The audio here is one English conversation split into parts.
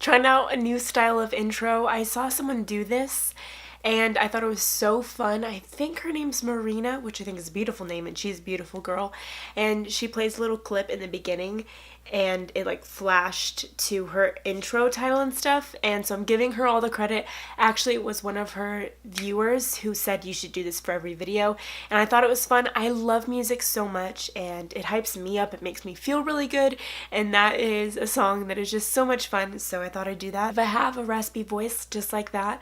Trying out a new style of intro. I saw someone do this and I thought it was so fun. I think her name's Marina, which I think is a beautiful name, and she's a beautiful girl. And she plays a little clip in the beginning and it like flashed to her intro title and stuff, and so I'm giving her all the credit. Actually, it was one of her viewers who said you should do this for every video, and I thought it was fun. I love music so much and it hypes me up, it makes me feel really good, and that is a song that is just so much fun, so I thought I'd do that. If I have a raspy voice just like that,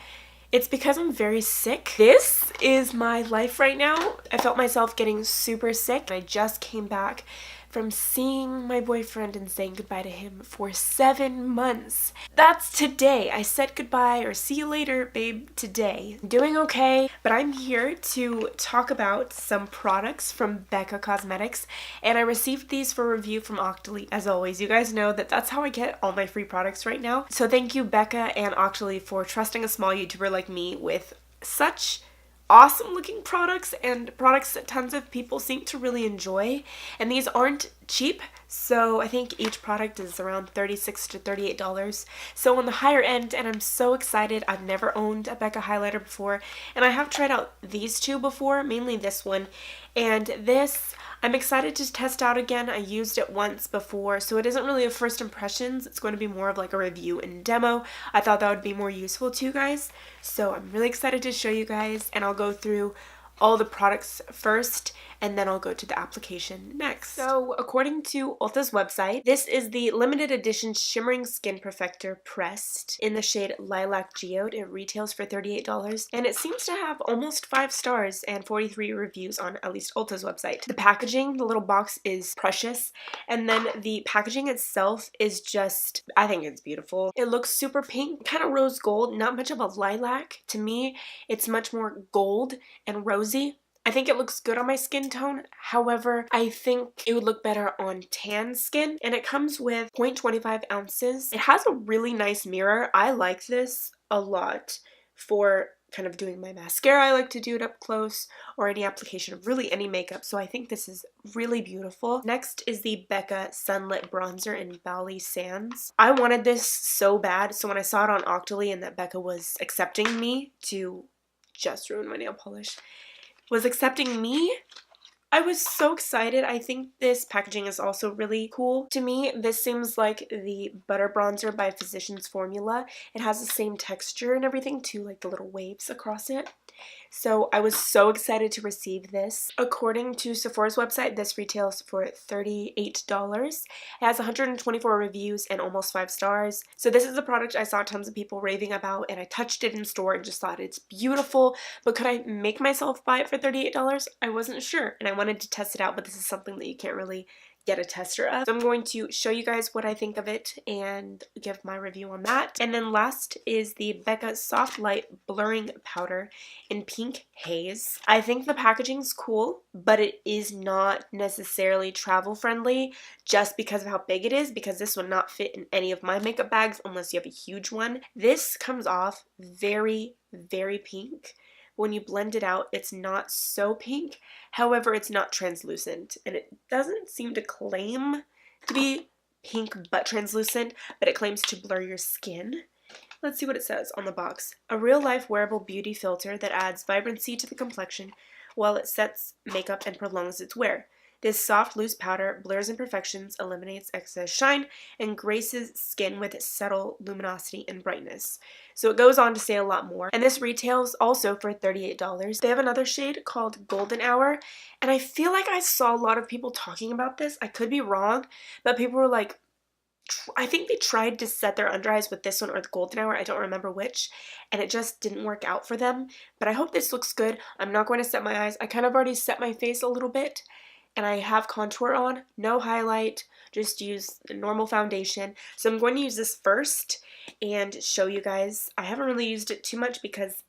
it's because I'm very sick. This is my life right now. I felt myself getting super sick. I just came back from seeing my boyfriend and saying goodbye to him for 7 months. That's today. I said goodbye, or see you later, babe, today. I'm doing okay, but I'm here to talk about some products from Becca Cosmetics, and I received these for review from Octoly. As always, you guys know that that's how I get all my free products right now. So thank you, Becca and Octoly, for trusting a small YouTuber like me with such awesome looking products and products that tons of people seem to really enjoy. And these aren't cheap, so I think each product is around $36 to $38, so on the higher end, and I'm so excited. I've never owned a Becca highlighter before, and I have tried out these two before, mainly this one, and this I'm excited to test out again. I used it once before, so it isn't really a first impressions. It's going to be more of like a review and demo. I thought that would be more useful to you guys, so I'm really excited to show you guys, and I'll go through all the products first, and then I'll go to the application next. So according to Ulta's website, this is the limited edition Shimmering Skin Perfector Pressed in the shade Lilac Geode. It retails for $38, and it seems to have almost 5 stars and 43 reviews on at least Ulta's website. The packaging, the little box, is precious, and then the packaging itself is just, I think it's beautiful. It looks super pink, kind of rose gold, not much of a lilac. To me, it's much more gold and rosy. I think it looks good on my skin tone. However, I think it would look better on tan skin. And it comes with 0.25 ounces. It has a really nice mirror. I like this a lot for kind of doing my mascara. I like to do it up close, or any application of really any makeup. So I think this is really beautiful. Next is the Becca Sunlit Bronzer in Bali Sands. I wanted this so bad. So when I saw it on Octoly and that Becca was accepting me to just ruin my nail polish, was accepting me, I was so excited. I think this packaging is also really cool. To me, this seems like the Butter Bronzer by Physicians Formula. It has the same texture and everything too, like the little waves across it. So I was so excited to receive this. According to Sephora's website, this retails for $38. It has 124 reviews and almost 5 stars. So this is a product I saw tons of people raving about, and I touched it in store and just thought it's beautiful. But could I make myself buy it for $38? I wasn't sure, and I wanted to test it out, but this is something that you can't really get a tester of. So I'm going to show you guys what I think of it and give my review on that. And then last is the Becca Soft Light Blurring Powder in Pink Haze. I think the packaging's cool, but it is not necessarily travel friendly just because of how big it is, because this would not fit in any of my makeup bags unless you have a huge one. This comes off very, very pink. When you blend it out, it's not so pink. However, it's not translucent, and it doesn't seem to claim to be pink but translucent, but it claims to blur your skin. Let's see what it says on the box. A real-life wearable beauty filter that adds vibrancy to the complexion while it sets makeup and prolongs its wear. This soft, loose powder blurs imperfections, eliminates excess shine, and graces skin with subtle luminosity and brightness. So it goes on to say a lot more. And this retails also for $38. They have another shade called Golden Hour, and I feel like I saw a lot of people talking about this. I could be wrong, but people were like, I think they tried to set their under eyes with this one or the Golden Hour, I don't remember which, and it just didn't work out for them. But I hope this looks good. I'm not going to set my eyes. I kind of already set my face a little bit, and I have contour on, no highlight, just use a normal foundation. So I'm going to use this first and show you guys. I haven't really used it too much because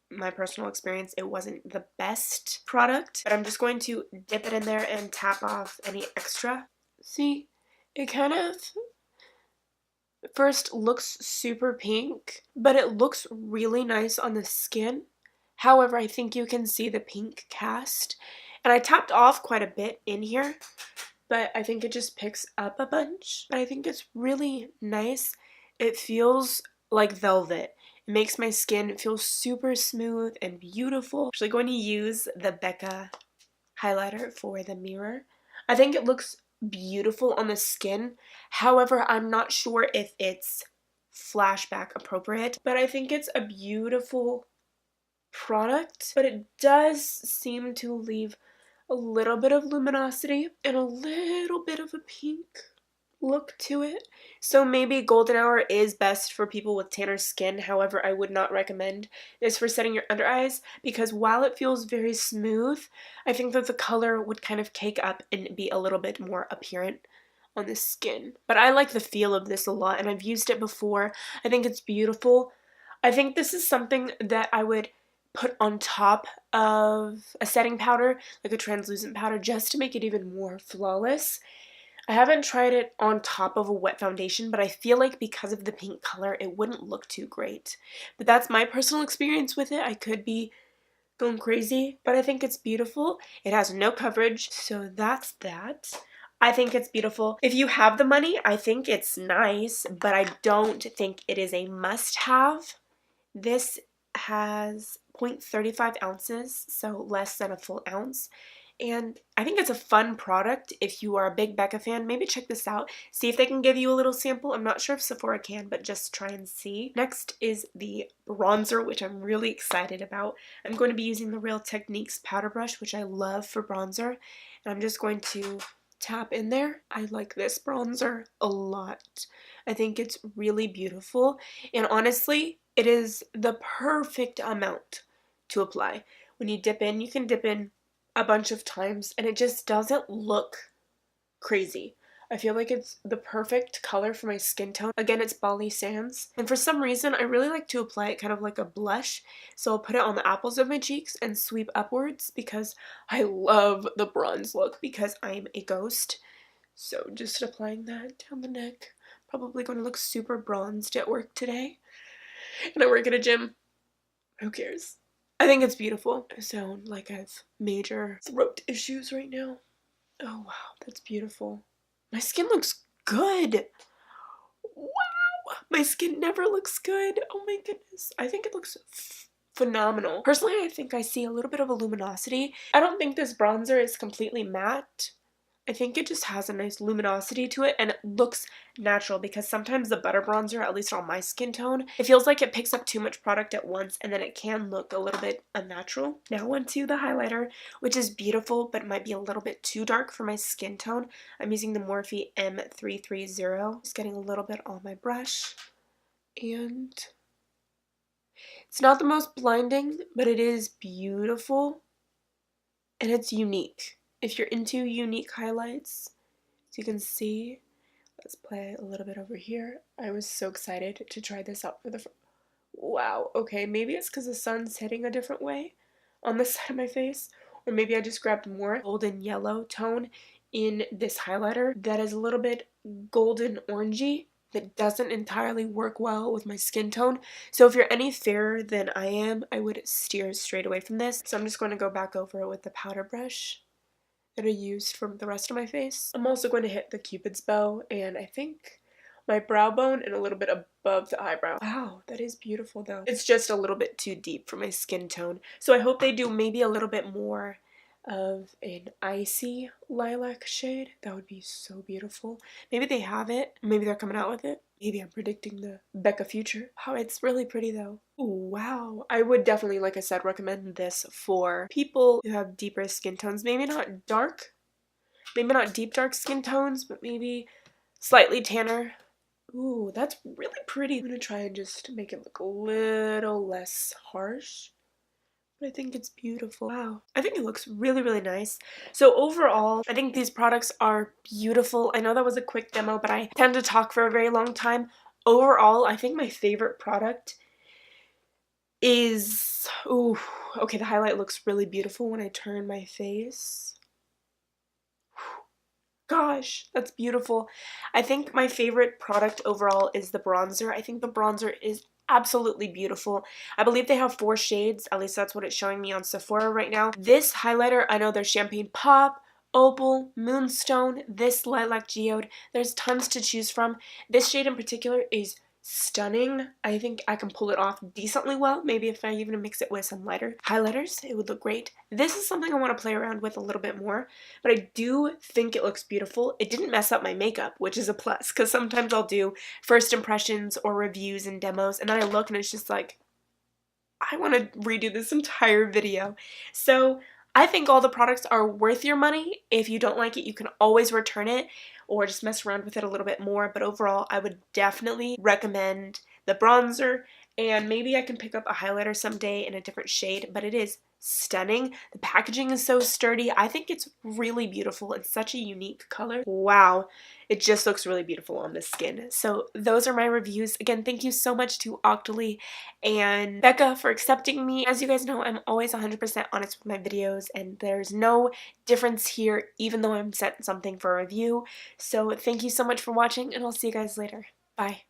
my personal experience, it wasn't the best product, but I'm just going to dip it in there and tap off any extra. See, it kind of first looks super pink, but it looks really nice on the skin. However, I think you can see the pink cast. And I tapped off quite a bit in here, but I think it just picks up a bunch. But I think it's really nice. It feels like velvet. It makes my skin feel super smooth and beautiful. I'm actually going to use the Becca highlighter for the mirror. I think it looks beautiful on the skin. However, I'm not sure if it's flashback appropriate, but I think it's a beautiful product, but it does seem to leave a little bit of luminosity and a little bit of a pink look to it. So maybe golden hour is best for people with tanner skin. However, I would not recommend this for setting your under eyes because while it feels very smooth, I think that the color would kind of cake up and be a little bit more apparent on the skin. But I like the feel of this a lot and I've used it before. I think it's beautiful. I think this is something that I would put on top of a setting powder, like a translucent powder, just to make it even more flawless. I haven't tried it on top of a wet foundation, but I feel like because of the pink color, it wouldn't look too great. But that's my personal experience with it. I could be going crazy, but I think it's beautiful. It has no coverage, so that's that. I think it's beautiful. If you have the money, I think it's nice, but I don't think it is a must-have. This has 0.35 ounces, so less than a full ounce. And I think it's a fun product. If you are a big Becca fan, maybe check this out. See if they can give you a little sample. I'm not sure if Sephora can, but just try and see. Next is the bronzer, which I'm really excited about. I'm going to be using the Real Techniques powder brush, which I love for bronzer. And I'm just going to tap in there. I like this bronzer a lot. I think it's really beautiful. And honestly, it is the perfect amount to apply. When you dip in, you can dip in a bunch of times and it just doesn't look crazy. I feel like it's the perfect color for my skin tone. Again, it's Bali Sands. And for some reason, I really like to apply it kind of like a blush. So I'll put it on the apples of my cheeks and sweep upwards because I love the bronze look because I'm a ghost. So just applying that down the neck. Probably going to look super bronzed at work today. And I work at a gym. Who cares? I think it's beautiful. I sound like I have major throat issues right now. Oh wow, that's beautiful. My skin looks good. Wow, my skin never looks good. Oh my goodness. I think it looks phenomenal. Personally, I think I see a little bit of a luminosity. I don't think this bronzer is completely matte. I think it just has a nice luminosity to it and it looks natural because sometimes the butter bronzer, at least on my skin tone, it feels like it picks up too much product at once and then it can look a little bit unnatural. Now onto the highlighter, which is beautiful but might be a little bit too dark for my skin tone. I'm using the Morphe M330. Just getting a little bit on my brush and it's not the most blinding, but it is beautiful and it's unique. If you're into unique highlights, as you can see, let's play a little bit over here. I was so excited to try this out for the wow, okay, maybe it's because the sun's hitting a different way on this side of my face, or maybe I just grabbed more golden yellow tone in this highlighter that is a little bit golden orangey that doesn't entirely work well with my skin tone. So if you're any fairer than I am, I would steer straight away from this. So I'm just going to go back over it with the powder brush that I used from the rest of my face. I'm also going to hit the Cupid's bow and I think my brow bone and a little bit above the eyebrow. Wow, that is beautiful though. It's just a little bit too deep for my skin tone. So I hope they do maybe a little bit more of an icy lilac shade. That would be so beautiful. Maybe they have it. Maybe they're coming out with it. Maybe I'm predicting the Becca future. Oh, it's really pretty though. Ooh, wow. I would definitely, like I said, recommend this for people who have deeper skin tones. Maybe not dark. Maybe not deep dark skin tones, but maybe slightly tanner. Ooh, that's really pretty. I'm gonna try and just make it look a little less harsh. I think it's beautiful. Wow. I think it looks really, really nice. So overall, I think these products are beautiful. I know that was a quick demo, but I tend to talk for a very long time. Overall, I think my favorite product is, ooh, okay, the highlight looks really beautiful when I turn my face. Gosh, that's beautiful. I think my favorite product overall is the bronzer. I think the bronzer is absolutely beautiful. I believe they have 4 shades, at least that's what it's showing me on Sephora right now. This highlighter, I know there's Champagne Pop, Opal, Moonstone, this Lilac Geode. There's tons to choose from. This shade in particular is stunning. I think I can pull it off decently well. Maybe if I even mix it with some lighter highlighters, it would look great. This is something I want to play around with a little bit more, but I do think it looks beautiful. It didn't mess up my makeup, which is a plus, because sometimes I'll do first impressions or reviews and demos, and then I look and it's just like, I want to redo this entire video. So I think all the products are worth your money. If you don't like it, you can always return it or just mess around with it a little bit more. But overall, I would definitely recommend the bronzer, and maybe I can pick up a highlighter someday in a different shade, but it is stunning. The packaging is so sturdy. I think it's really beautiful. It's such a unique color. Wow. It just looks really beautiful on the skin. So those are my reviews. Again, thank you so much to Octoly and Becca for accepting me. As you guys know, I'm always 100% honest with my videos, and there's no difference here even though I'm sent something for a review. So thank you so much for watching, and I'll see you guys later. Bye.